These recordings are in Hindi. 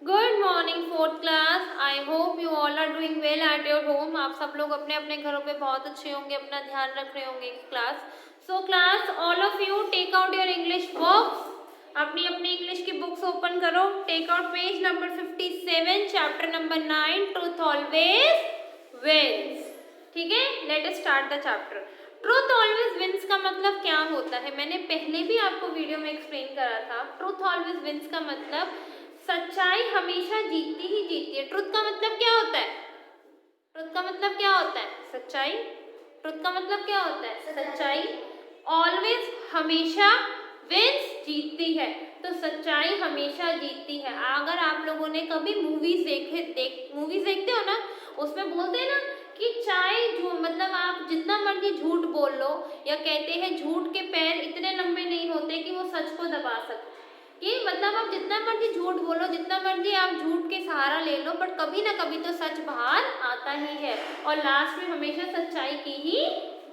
Good morning fourth class. I hope you all are doing well at your home. आप सब लोग अपने अपने घरों पे बहुत अच्छे होंगे, अपना ध्यान रख रहे होंगे class. So class, all of you take out your English books. अपनी अपनी इंग्लिश की बुक्स ओपन करो। Take out page number 57, chapter number 9, truth always wins. ठीक है, let us start the chapter. Truth always wins का मतलब क्या होता है, मैंने पहले भी आपको वीडियो में एक्सप्लेन करा था। ट्रूथ ऑलवेज विंस का मतलब सच्चाई हमेशा जीतती ही जीतती है। ट्रुथ का मतलब क्या होता है? ट्रुथ का मतलब क्या होता है? सच्चाई। ट्रुथ का मतलब क्या होता है? सच्चाई। ऑलवेज हमेशा, विंस जीतती है। तो सच्चाई हमेशा जीतती है। अगर आप लोगों ने कभी मूवीज मूवीज देखते हो ना, उसमें बोलते हैं ना कि चाहे जो मतलब आप जितना मर्जी झूठ बोल लो, या कहते हैं झूठ के पैर इतने लंबे नहीं होते कि वो सच को दबा सकते। कि मतलब आप जितना मर्जी झूठ बोलो, जितना मर्जी आप झूठ के सहारा ले लो, बट कभी ना कभी तो सच बाहर आता ही है। और लास्ट में हमेशा सच्चाई की ही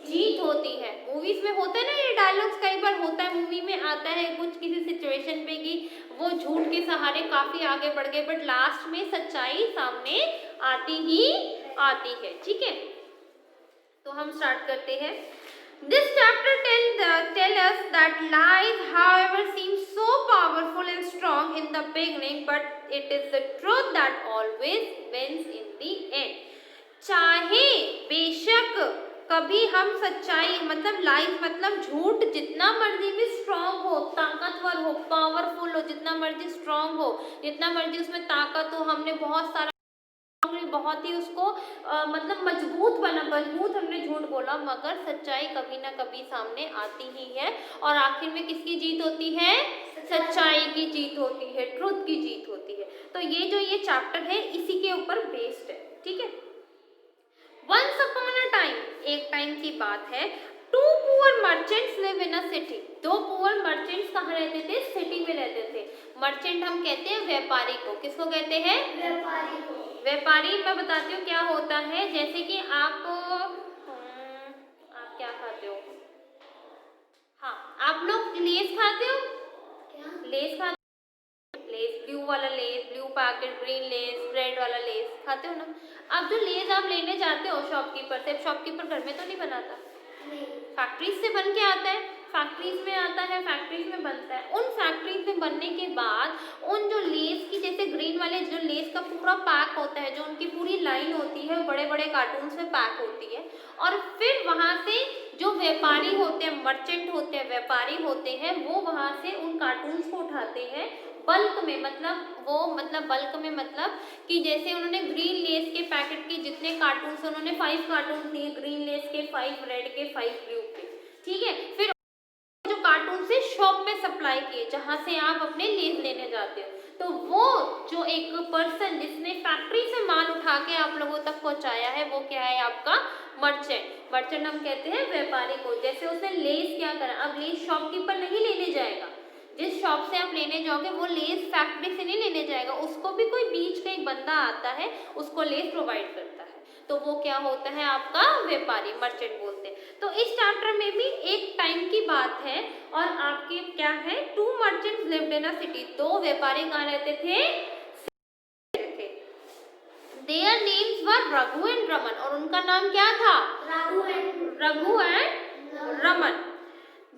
जीत होती है। मूवीज में होता है ना ये डायलॉग्स, कई बार होता है मूवी में आता है कुछ किसी सिचुएशन पे कि वो झूठ के सहारे काफी आगे बढ़ गए, बट लास्ट में सच्चाई सामने आती ही आती है। ठीक है, तो हम स्टार्ट करते हैं। This chapter tell us that lies, however, seem so powerful and strong in the beginning, but it is the truth that always wins in the end. चाहे बेशक कभी हम सच्चाई मतलब लाइफ मतलब झूठ जितना मर्जी भी स्ट्रांग हो, ताकतवर हो, पावरफुल हो, जितना मर्जी स्ट्रांग हो, जितना मर्जी उसमें ताकत हो, हमने बहुत सारा बहुत ही उसको मतलब मजबूत हमने झूठ बोला, मगर सच्चाई कभी ना कभी सामने आती ही है। और आखिर में किसकी जीत होती है? सच्चाई की जीत होती है, ट्रुथ की जीत होती है। तो ये जो ये चैप्टर है इसी के ऊपर बेस्ड है। ठीक है। वंस अपॉन अ टाइम, एक टाइम की बात है, two poor merchants live in a city. दो पुअर मर्चेंट्स कहाँ रहते थे? सिटी में रहते थे। मर्चेंट हम कहते हैं व्यापारी को। किसको कहते हैं? व्यापारी को। व्यापारी मैं बताती हूँ क्या होता है। जैसे कि आप क्या खाते हो? हाँ, आप लोग लेस खाते हो? क्या? लेस खाते? लेस, ब्लू वाला less, blue packet, green less, red वाला लेस खाते हो ना? अब जो लेस आप लेने जाते हो शॉपकीपर से, शॉपकीपर घर में तो नहीं बनाता, फैक्ट्रीज से बन के आता है, फैक्ट्रीज में आता है, फैक्ट्रीज में बनता है। उन फैक्ट्रीज में बनने के बाद उन जो लेस की, जैसे ग्रीन वाले जो लेस का पूरा पैक होता है, जो उनकी पूरी लाइन होती है, बड़े बड़े कार्टून्स में पैक होती है। और फिर वहाँ से जो व्यापारी होते हैं, मर्चेंट होते हैं, व्यापारी होते हैं, वो वहाँ से उन कार्टून्स को उठाते हैं बल्क में। मतलब वो मतलब बल्क में मतलब कि जैसे उन्होंने ग्रीन लेस के पैकेट के जितने कार्टून्स, उन्होंने 5 कार्टून दिए ग्रीन लेस के, 5 रेड के, 5 ब्लू के। ठीक है, फिर जो कार्टून से शॉप में सप्लाई किए, जहां से आप अपने लेस लेने जाते हो। तो वो जो एक पर्सन जिसने फैक्ट्री से माल उठा के आप लोगों तक पहुंचाया है, वो क्या है? आपका मर्चेंट। मर्चेंट हम कहते हैं व्यापारी को। जैसे उसने लेस क्या करा, अब लेस शॉपकीपर नहीं लेने जाएगा, जिस शॉप से आप लेने जाओगे वो लेस फैक्ट्री से नहीं लेने जाएगा, उसको भी कोई बीच का एक बंदा आता है, उसको लेस प्रोवाइड करता है। तो वो क्या होता है? आपका व्यापारी, मर्चेंट बोलते हैं। तो इस चैप्टर में भी एक टाइम की बात है, और आपके क्या है? Two merchants lived in a city. दो व्यापारी कहाँ रहते थे? Their names were Raghu and Raman. और उनका नाम क्या था? Raghu and Raman.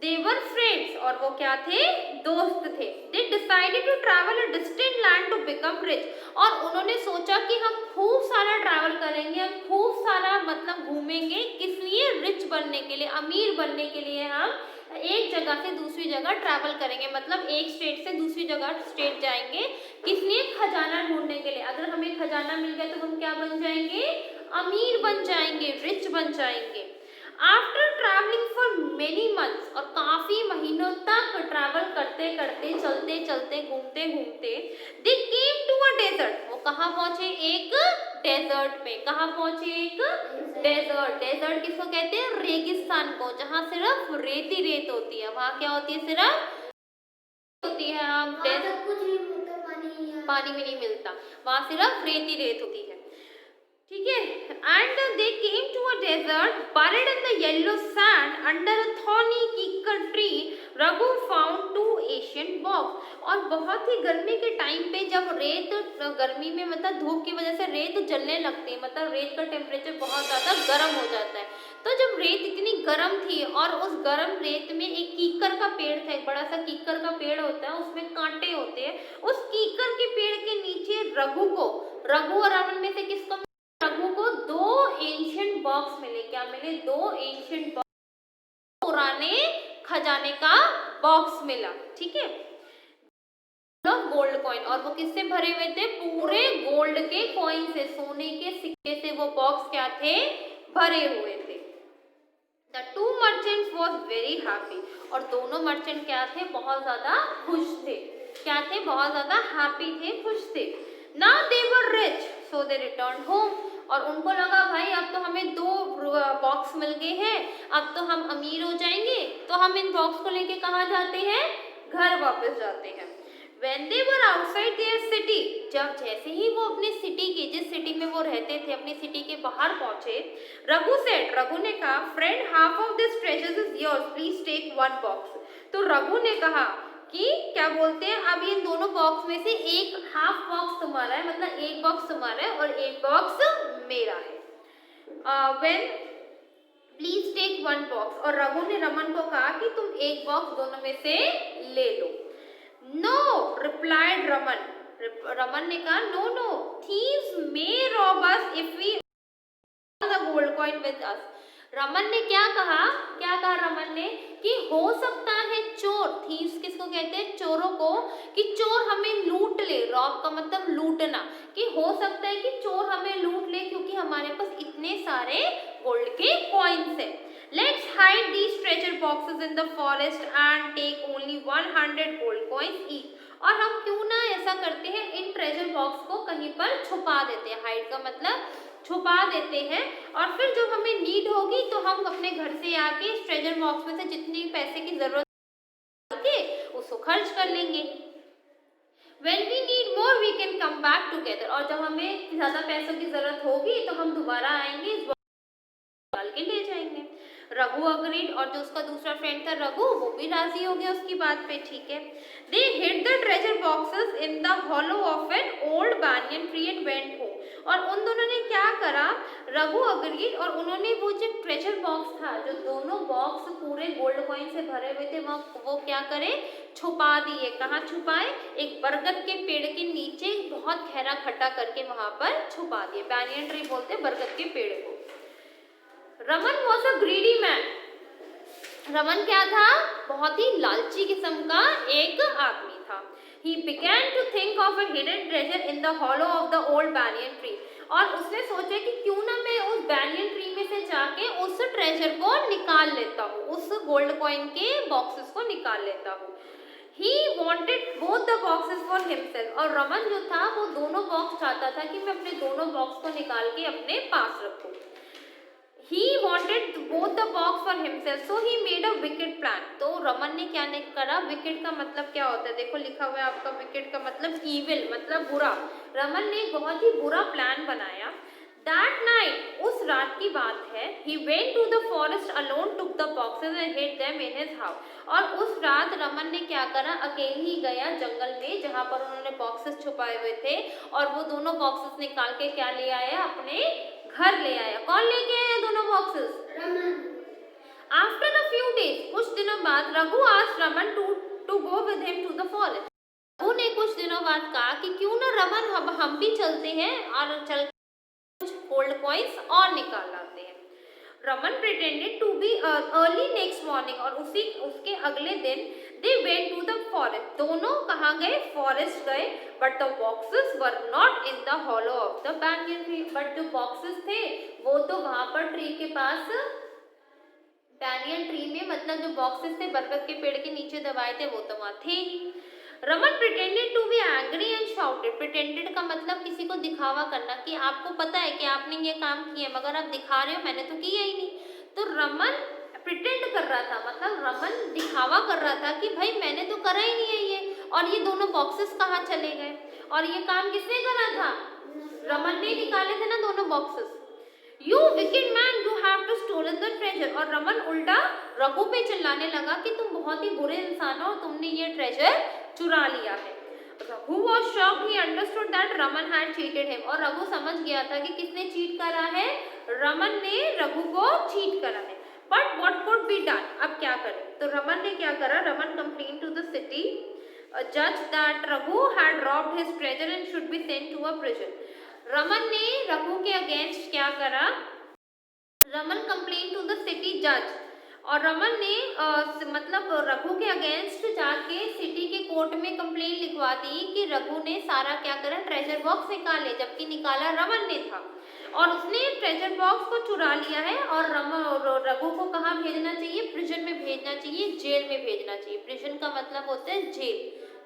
They were friends। और वो क्या थे? दोस्त थे। They decided to travel a distant land to become rich। और उन्होंने सोचा कि हम खूब सारा ट्रैवल करेंगे, हम खूब सारा मतलब घूमेंगे। किस लिए? रिच बनने के लिए, अमीर बनने के लिए हम एक जगह से दूसरी जगह ट्रैवल करेंगे। मतलब एक स्टेट से दूसरी जगह स्टेट जाएंगे। किस लिए? खजाना ढूंढने के लिए। अगर हमें खजाना मिल गया तो हम क्या बन जाएंगे? अमीर बन जाएंगे, रिच बन जाएंगे। After travelling for many months, और काफी महीनों तक ट्रैवल करते करते, चलते चलते, घूमते घूमते, दे केम टू अ डेजर्ट। वो कहाँ पहुंचे? एक डेजर्ट पे। कहाँ पहुंचे? एक डेजर्ट। डेजर्ट किसको कहते हैं? रेगिस्तान को, जहाँ सिर्फ रेती रेत होती है। वहाँ क्या होती है? सिर्फ होती है। आप पानी भी नहीं मिलता, वहाँ सिर्फ रेती रेत होती है। ठीक है। And they came to a desert buried in the yellow sand under a thorny kikar tree. Raghu found 2 Asian box. और बहुत ही गर्मी के टाइम पे जब रेत गर्मी में मतलब धूप की वजह से रेत जलने लगती है, मतलब रेत का टेम्परेचर बहुत ज़्यादा गर्म हो जाता है। तो जब रेत इतनी गर्म थी और उस गर्म रेत में एक कीकर का पेड़ था, एक बड़ा सा कीकर का पेड़ होता है, उसमें कांटे होते हैं। उस कीकर के पेड़ के नीचे रघु और रमन में से किसको, रघु को 2 एंशिएंट बॉक्स मिले। क्या मिले? 2 एंशिएंट बॉक्स, पुराने खजाने का बॉक्स मिला। ठीक है, गोल्ड कॉइन, और वो किससे भरे हुए थे? पूरे गोल्ड के कॉइन से, सोने के सिक्के से वो बॉक्स क्या थे? भरे हुए थे। The two merchants was very happy, और दोनों मर्चेंट क्या थे? बहुत ज्यादा खुश थे। क्या थे? बहुत ज्यादा हैप्पी थे, खुश थे। Now they were rich, so they returned home, और उनको लगा भाई अब तो हमें 2 बॉक्स मिल गए हैं, अब तो हम अमीर हो जाएंगे। तो हम इन बॉक्स को लेके कहाँ जाते हैं? घर वापस जाते हैं। When they were outside their city, जब जैसे ही वो अपने सिटी के, जिस सिटी में वो रहते थे, अपनी सिटी के बाहर पहुंचे, रघु ने कहा, friend half of this treasure is yours, please take 1 box. तो रघु ने कहा कि क्या बोलते हैं, अब इन दोनों बॉक्स में से एक हाफ बॉक्स तुम्हारा है, मतलब एक बॉक्स तुम्हारा है और एक बॉक्स मेरा है। व्हेन प्लीज टेक 1 बॉक्स, और रघु ने रमन को कहा कि तुम एक बॉक्स दोनों में से ले लो। नो रिप्लाइड रमन, रमन ने कहा no no, thieves may rob us if we the gold coin with us. Raman ने क्या कहा रमन ने कि हो सकता है चोर, थीव्स किसको कहते हैं? चोरों को, कि चोर हमें लूट ले। रॉब का मतलब लूटना, कि हो सकता है कि चोर हमें लूट ले क्योंकि हमारे पास इतने सारे गोल्ड के कॉइन्स हैं। Let's hide these treasure boxes in the forest and take only 100 gold coins each. और हम क्यों ना ऐसा करते हैं, इन ट्रेजर बॉक्स को कहीं पर छुपा देते हैं। हाइड का मतलब छुपा देते हैं, और फिर जब हमें नीड होगी तो हम अपने घर से आके इस ट्रेजर बॉक्स में से जितनी पैसे की जरूरत है उसको खर्च कर लेंगे। When we need more, we can come back together. और जब हमें ज्यादा पैसों की जरूरत होगी तो हम दोबारा आएंगे, इस निकाल के ले जाएंगे। रघु अग्रीड, और जो उसका दूसरा फ्रेंड था रघु, वो भी राजी हो गया उसकी बात पे। ठीक है, they hid the treasure boxes in the hollow of an old banyan tree and went home. और उन दोनों ने क्या करा, रघु अग्रीड, और उन्होंने वो जो ट्रेजर बॉक्स था, जो दोनों बॉक्स पूरे गोल्ड कॉइन से भरे हुए थे, वो क्या करे, छुपा दिए। कहाँ छुपाए? एक बरगद के पेड़ के नीचे बहुत गहरा खड्डा करके वहां पर छुपा दिए। banyan ट्री बोलते बरगद के पेड़ को। Raman was a greedy man, Raman क्या था? बहुत ही लालची किस्म का एक आदमी था। He began to think of a hidden treasure in the hollow of the old banyan tree, और उसने सोचा कि क्यों ना मैं उस banyan tree में से जाके उस ट्रेजर को निकाल लेता हूँ, उस गोल्ड कॉइन के बॉक्सेस को निकाल लेता हूँ। He wanted both the boxes for himself, और रमन जो था वो दोनों बॉक्स चाहता था कि मैं अपने दोनों बॉक्स को निकाल के अपने पास रखूँ। He wanted both the box for himself, so he made a wicked plan. तो रमन ने क्या करा? wicked का मतलब क्या होता है? देखो लिखा हुआ है आपका, wicked का मतलब evil, मतलब बुरा। रमन ने बहुत ही बुरा प्लान बनाया। That night, उस रात की बात है, he went to the forest alone, took the boxes and hid them in his house. और उस रात रमन ने क्या करा? अकेले ही गया जंगल में जहाँ पर उन्होंने बॉक्सेस छुपाए हुए थे, और वो दोनों बॉक्सेस निकाल के क्या ले आया? अपने घर ले आया। कौन लेके आया दोनों boxes? Raman. After a few days, कुछ दिनों बाद, Raghu asked Raman to go with him to the forest. Raghu ने कुछ दिनों बाद कहा कि क्यों ना रमन हम भी चलते हैं और चल कुछ गोल्ड कॉइन्स और निकाल लाते हैं। Raman pretended to be early next morning, और उसके अगले दिन they went to the forest. दोनों कहाँ गए? फॉरेस्ट गए। But the boxes were not in the hollow of the banyan tree. But जो बॉक्सेस थे वो तो वहां पर ट्री के पास, banyan ट्री में, मतलब जो बॉक्सेस थे बरगद के पेड़ के नीचे दबाए थे, वो तो वहां थे ही। Raman pretended to be angry and shouted. Pretended का मतलब किसी को दिखावा करना, कि आपको पता है कि आपने ये काम किया मगर आप दिखा रहे हो मैंने तो किया ही नहीं। तो रमन प्रिटेंड कर रहा था, मतलब रमन दिखावा कर रहा था कि भाई मैंने तो करा ही नहीं है ये, और ये दोनों बॉक्सेस कहाँ चले गए, और ये काम किसने करा था? रमन ने निकाले थे ना दोनों boxes. You wicked man, you have to stolen the treasure। और रमन उल्टा रघु पे चिल्लाने लगा कि तुम बहुत ही बुरे इंसान हो, तुमने ये ट्रेजर चुरा लिया है। Raghu was shocked, he understood that Raman had cheated him, और रघु समझ गया था कि किसने चीट करा है, रमन ने रघु को चीट करा है। But what could be done, अब क्या करें? तो रमन ने क्या करा, Raman complained to the city judge that Raghu had robbed his treasure and should be sent to a prison. Raman ने रघु के अगेंस्ट क्या करा, Raman complain to the city जज, और रमन ने मतलब रघु के अगेंस्ट जाके सिटी के कोर्ट में कंप्लेन लिखवा दी कि रघु ने सारा क्या करा, ट्रेजर बॉक्स निकाले, जबकि निकाला रमन ने था, और उसने ट्रेजर बॉक्स को चुरा लिया है। और रघु को कहाँ भेजना चाहिए, प्रिजन में भेजना चाहिए, जेल में भेजना चाहिए। प्रिजन का मतलब होता है जेल,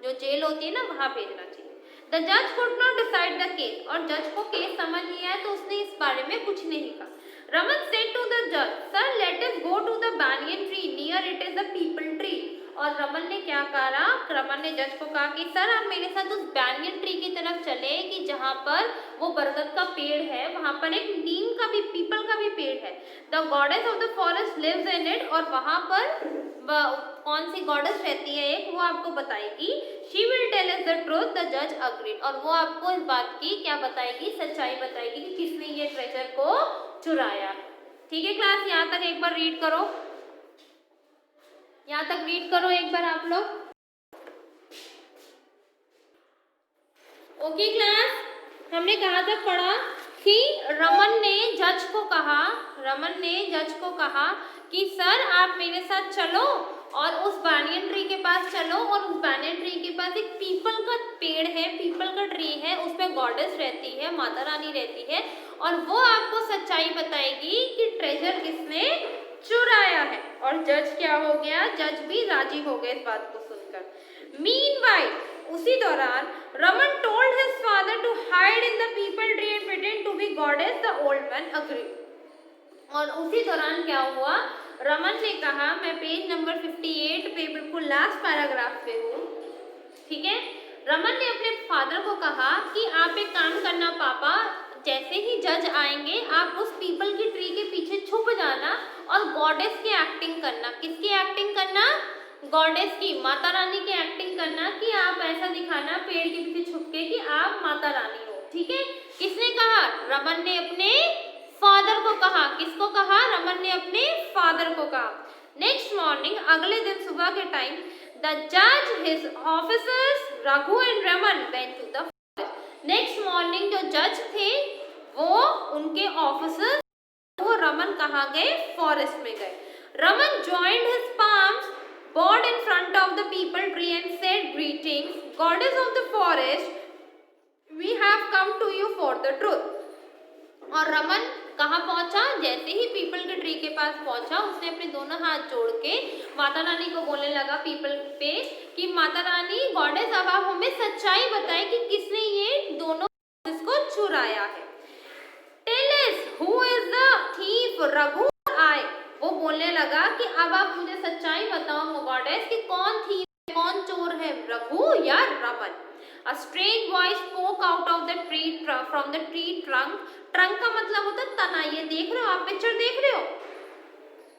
जो जेल होती है ना, वहाँ भेजना चाहिए। द जज could not decide the case, और जज को केस समझ नहीं आया तो उसने इस बारे में कुछ नहीं कहा। रमन सेड टू द जज, sir let us go to the banyan tree, near it is the peepal tree. और रमन ने क्या कहा, रमन ने जज को कहा कि सर आप मेरे साथ उस banyan ट्री की तरफ चले कि जहाँ पर वो बरगद का पेड़ है, वहाँ पर एक नीम का भी, पीपल का भी पेड़ है। The goddess of the forest lives in it, और वहाँ पर कौन सी गॉडेस रहती है एक, वो आपको बताएगी। She will tell us the truth, the जज अग्रीड, और वो आपको इस बात की क्या बताएगी, सच्चाई बताएगी कि किसने ये ट्रेजर को चुराया। ठीक है क्लास, यहाँ तक एक बार रीड करो, यहाँ तक रीड करो एक बार आप लोग। ओके क्लास, हमने कहाँ तक पढ़ा कि रमन ने जज को कहा, रमन ने जज को कहा कि सर आप मेरे साथ चलो और उस banyan ट्री के पास चलो, और उस banyan ट्री के पास एक पीपल का पेड़ है, पीपल का ट्री है, उसमें गॉडेस रहती है, माता रानी रहती है, और वो आपको सच्चाई बताएगी कि ट्रेजर किसने चुराया है। और जज क्या हो गया, जज भी राजी हो गए इस बात को सुनकर। मीनवाइल, उसी दौरान Raman told his father to hide in the peepal tree and pretend to be goddess, the old man agreed. और उसी दौरान क्या हुआ, रमन ने कहा, मैं पेज नंबर 58 पे बिल्कुल लास्ट पैराग्राफ पे हूँ, ठीक है। रमन ने अपने फादर को कहा कि आप एक काम करना पापा, जैसे ही जज आएंगे आप उस पीपल की ट्री के पीछे छुप जाना और गॉडेस की एक्टिंग करना। किसकी एक्टिंग करना, गॉडेस की, माता रानी की एक्टिंग करना, कि आप ऐसा दिखाना पेड़ के पीछे छुप के कि आप माता रानी हो, ठीक है। किसने कहा, रमन ने अपने फादर को कहा। किसको कहा, रमन ने अपने फादर को कहा। नेक्स्ट मॉर्निंग, अगले दिन सुबह के टाइम, द जज, his officers, Raghu and Raman went to the forest. Next morning जो जज थे वो, उनके ऑफिसर्स, वो रमन कहाँ गए, फॉरेस्ट में गए। Raman joined his palms, bowed in front of the people tree and said, greetings, goddess of the forest, we have come to you for the truth। और रमन कहाँ पहुंचा, जैसे ही पीपल के ट्री के पास पहुंचा, उसने अपने दोनों हाथ जोड़ के माता रानी को बोलने लगा पीपल पे कि माता रानी, गॉडेस, अब आप हमें सच्चाई बताएं कि किसने ये दोनों इसको चुराया है। Tell us who is the thief, Raghu आए। वो बोलने लगा कि अब आप मुझे सच्चाई बताओ गॉडेस कि कौन थी, कौन चोर है, रघु या Raman. A strange voice spoke out of the tree from the tree trunk। Trunk का मतलब होता है तना। ये देख रहे हो आप, पिक्चर देख रहे हो,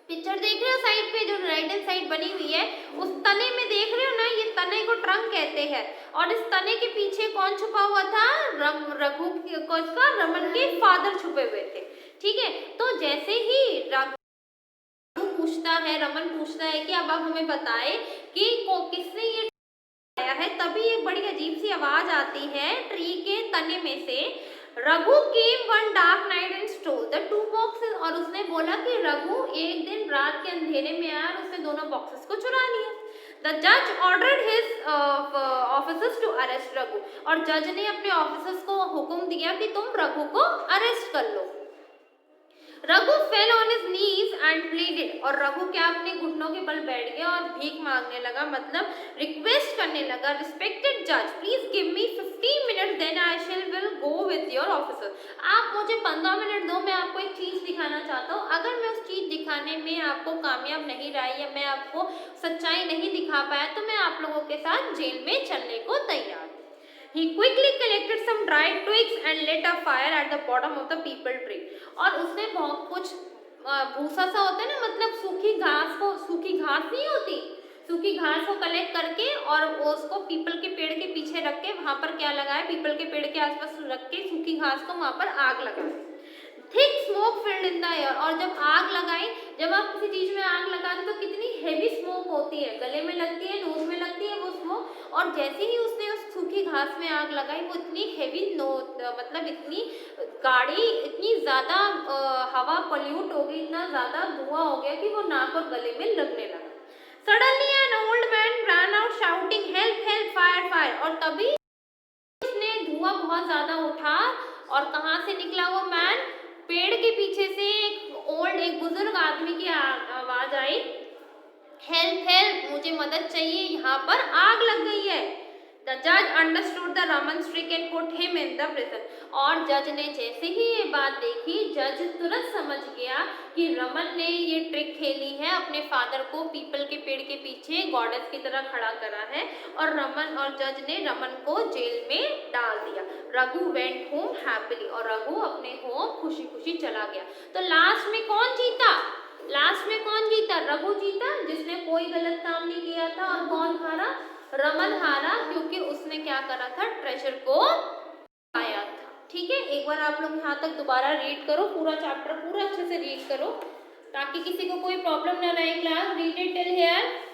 पिक्चर देख रहे हो साइड पे जो राइट हैंड साइड बनी हुई है, उस तने में देख रहे हो ना, ये तने को ट्रंक कहते हैं। और इस तने के पीछे कौन छुपा हुआ था, रघु का, रमन के फादर छुपे हुए थे, ठीक है। तो जैसे ही रघु पूछता है, रमन पूछता है कि अब आप हमें बताए कि किसने ये आया है, तभी एक बड़ी अजीब सी आवाज आती है ट्री के तने में से। Raghu came one dark night and stole the two boxes. और उसने बोला कि रघु एक दिन रात के अंधेरे में आया और उसने दोनों बॉक्सेस को चुरा लिया। द जज ordered his officers to arrest Raghu. और जज ने अपने ऑफिसर्स को हुक्म दिया कि तुम रघु को अरेस्ट कर लो। Raghu fell on his knees and pleaded. और रघु क्या अपने घुटनों के बल बैठ गया और भीख मांगने लगा, मतलब रिक्वेस्ट करने लगा। रिस्पेक्टेड जज, please give me 15 minute, then I shall will go with your officer. आप मुझे 15 मिनट दो, मैं आपको एक चीज दिखाना चाहता हूँ। अगर मैं उस चीज दिखाने में आपको कामयाब नहीं रहा या मैं आपको सच्चाई नहीं दिखा पाया तो मैं आप लोगों के साथ जेल में चलने को तैयार। He quickly collected some dried twigs and lit a fire at the bottom of the peepal tree। और उसने बहुत कुछ भूसा सा होता है ना, मतलब सूखी घास को, सूखी घास नहीं होती, सूखी घास को कलेक्ट करके और उसको पीपल के पेड़ के पीछे रख के वहां पर क्या लगाया, पीपल के पेड़ के आसपास रख के सूखी घास को वहां पर आग लगाई। Thick smoke filled in the air, और जब आग लगाई, जब आप किसी चीज में आग लगाते तो कितनी हेवी स्मोक होती है, गले में लगती है, नोज में लगती है वो स्मोक, और जैसे ही उसने उस सूखी घास में आग लगाई वो इतनी हेवी मतलब इतनी गाड़ी, इतनी ज्यादा हवा पॉल्यूट हो गई, इतना ज्यादा धुआं हो गया कि वो नाक और गले में लगने लगा। Suddenly an old man run out shouting help help fire fire, और तभी उसने धुआं बहुत ज्यादा उठा, और कहाँ से निकला वो मैन, पेड़ के पीछे से एक बुजुर्ग आदमी की आवाज आई, हेल्प हेल्प, मुझे मदद चाहिए, यहाँ पर आग लग गई है। द जज understood the Raman trick and put him in the prison, और जज ने जैसे ही ये बात देखी, जज तुरंत समझ गया कि रमन ने ये ट्रिक खेली है, अपने फादर को पीपल के पेड़ के पीछे गॉडेस की तरह खड़ा करा है, और जज ने रमन को जेल में डाल दिया। रघु वेंट होम हैप्पीली, और रघु अपने होम खुशी खुशी चला गया। तो लास्ट में कौन जीता, लास्ट में कौन जीता, रघु जीता जिसने कोई गलत काम नहीं किया था, और कौन हारा, रमन हारा, क्योंकि उसने क्या करा था, ट्रेजर को पाया था। ठीक है, एक बार आप लोग यहाँ तक दोबारा रीड करो, पूरा चैप्टर पूरा अच्छे से रीड करो ताकि किसी को कोई प्रॉब्लम ना रहे। Class read it till here.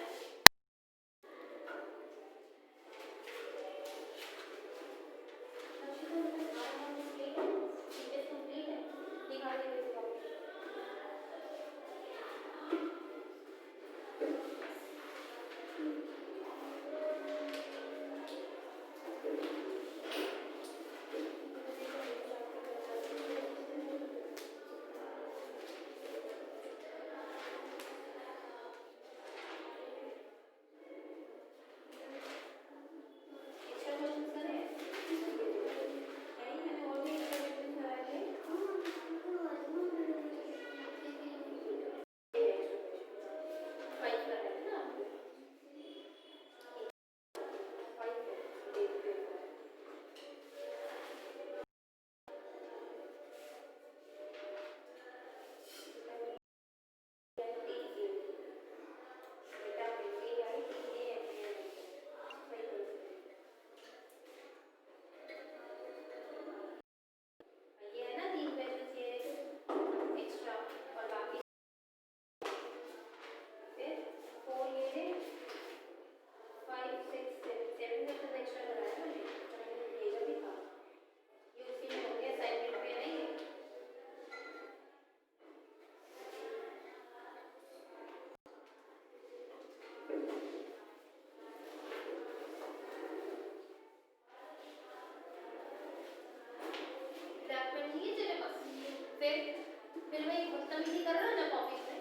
फिर वही बदतमीजी कर रहा है ना, कॉपी से,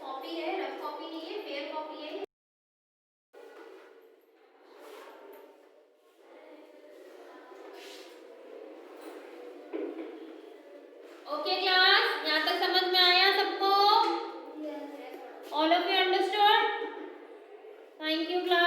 कॉपी है, रफ कॉपी नहीं है, फेयर कॉपी है। ओके क्लास, यहाँ तक समझ में आया सबको? All of you understood? Thank you class.